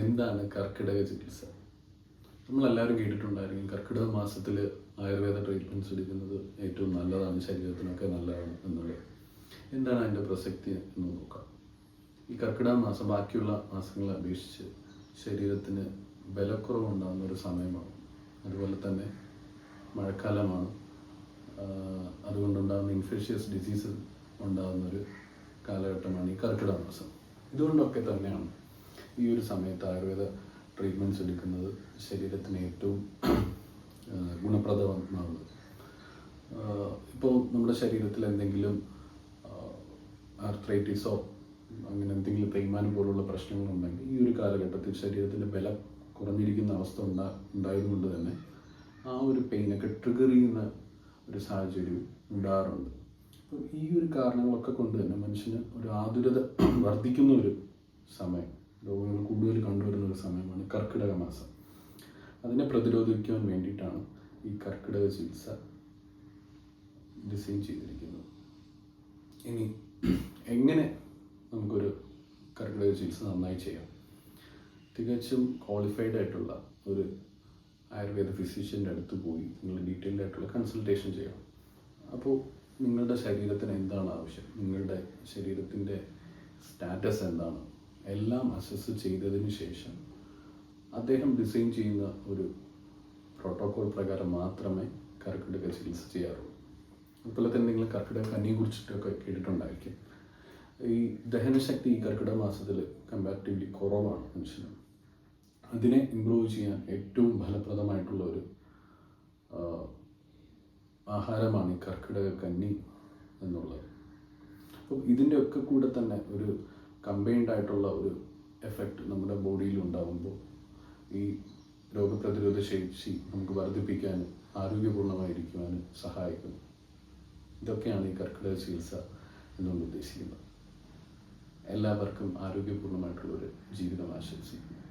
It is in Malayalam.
എന്താണ് കർക്കിടക ചികിത്സ? നമ്മളെല്ലാവരും കേട്ടിട്ടുണ്ടായിരിക്കും കർക്കിടക മാസത്തിൽ ആയുർവേദ ട്രീറ്റ്മെൻറ്റ്സ് എടുക്കുന്നത് ഏറ്റവും നല്ലതാണ്, ശരീരത്തിനൊക്കെ നല്ലതാണ് എന്നുള്ളത്. എന്താണ് അതിൻ്റെ പ്രസക്തി എന്ന് നോക്കാം. ഈ കർക്കിടക മാസം ബാക്കിയുള്ള മാസങ്ങളെ അപേക്ഷിച്ച് ശരീരത്തിന് ബലക്കുറവുണ്ടാകുന്ന ഒരു സമയമാണ്. അതുപോലെ തന്നെ മഴക്കാലമാണ്. അതുകൊണ്ടുണ്ടാകുന്ന ഇൻഫെക്ഷ്യസ് ഡിസീസ് ഉണ്ടാകുന്നൊരു കാലഘട്ടമാണ് ഈ കർക്കിടക മാസം. ഇതുകൊണ്ടൊക്കെ തന്നെയാണ് ഈ ഒരു സമയത്ത് ആയുർവേദ ട്രീറ്റ്മെൻറ്റ്സ് എടുക്കുന്നത് ശരീരത്തിന് ഏറ്റവും ഗുണപ്രദമാകുന്നത്. ഇപ്പോൾ നമ്മുടെ ശരീരത്തിൽ എന്തെങ്കിലും ആർത്രൈറ്റിസോ അങ്ങനെ എന്തെങ്കിലും തേയ്മാനം പോലുള്ള പ്രശ്നങ്ങളുണ്ടെങ്കിൽ ഈ ഒരു കാലഘട്ടത്തിൽ ശരീരത്തിൻ്റെ ബലം കുറഞ്ഞിരിക്കുന്ന അവസ്ഥ ഉണ്ടായതുകൊണ്ട് തന്നെ ആ ഒരു പെയിനൊക്കെ ട്രിഗർ ചെയ്യുന്ന ഒരു സാഹചര്യം ഉണ്ടാകാറുണ്ട്. അപ്പോൾ ഈ ഒരു കാരണങ്ങളൊക്കെ കൊണ്ട് തന്നെ മനുഷ്യന് ഒരു ആതുരത വർദ്ധിക്കുന്ന ഒരു സമയം, രോഗങ്ങൾ കൂടുതൽ കണ്ടുവരുന്ന ഒരു സമയമാണ് കർക്കിടക മാസം. അതിനെ പ്രതിരോധിക്കുവാൻ വേണ്ടിയിട്ടാണ് ഈ കർക്കിടക ചികിത്സ ഡിസൈൻ ചെയ്തിരിക്കുന്നത്. ഇനി എങ്ങനെ നമുക്കൊരു കർക്കിടക ചികിത്സ നന്നായി ചെയ്യാം? തികച്ചും ക്വാളിഫൈഡ് ആയിട്ടുള്ള ഒരു ആയുർവേദ ഫിസിഷ്യൻ്റെ അടുത്ത് പോയി നിങ്ങൾ ഡീറ്റെയിൽഡ് ആയിട്ടുള്ള കൺസൾട്ടേഷൻ ചെയ്യണം. അപ്പോൾ നിങ്ങളുടെ ശരീരത്തിന് എന്താണ് ആവശ്യം, നിങ്ങളുടെ ശരീരത്തിൻ്റെ സ്റ്റാറ്റസ് എന്താണ്, എല്ലാം അസസ് ചെയ്തതിന് ശേഷം അദ്ദേഹം ഡിസൈൻ ചെയ്യുന്ന ഒരു പ്രോട്ടോകോൾ പ്രകാരം മാത്രമേ കർക്കിടക ചികിത്സ ചെയ്യാറുള്ളൂ. അതുപോലെ തന്നെ നിങ്ങൾ കർക്കിടക കന്നിയെ കുറിച്ചിട്ടൊക്കെ കേട്ടിട്ടുണ്ടായിരിക്കും. ഈ ദഹനശക്തി ഈ കർക്കിടക മാസത്തിൽ കമ്പാരിറ്റീവ്ലി കുറവാണ് മനുഷ്യന്. അതിനെ ഇമ്പ്രൂവ് ചെയ്യാൻ ഏറ്റവും ഫലപ്രദമായിട്ടുള്ള ഒരു ആഹാരമാണ് ഈ കർക്കിടക കന്നി എന്നുള്ളത്. അപ്പോൾ ഇതിൻ്റെ ഒക്കെ കൂടെ തന്നെ ഒരു കമ്പൈൻഡ് ആയിട്ടുള്ള ഒരു എഫക്റ്റ് നമ്മുടെ ബോഡിയിൽ ഉണ്ടാകുമ്പോൾ ഈ രോഗപ്രതിരോധ ശേഷി നമുക്ക് വർദ്ധിപ്പിക്കാനും ആരോഗ്യപൂർണ്ണമായിരിക്കുവാനും സഹായിക്കുന്നു. ഇതൊക്കെയാണ് ഈ കർക്കിടക ചികിത്സ എന്നുകൊണ്ട് ഉദ്ദേശിക്കുന്നത്. എല്ലാവർക്കും ആരോഗ്യപൂർണ്ണമായിട്ടുള്ളൊരു ജീവിതം ആശംസിക്കുന്നു.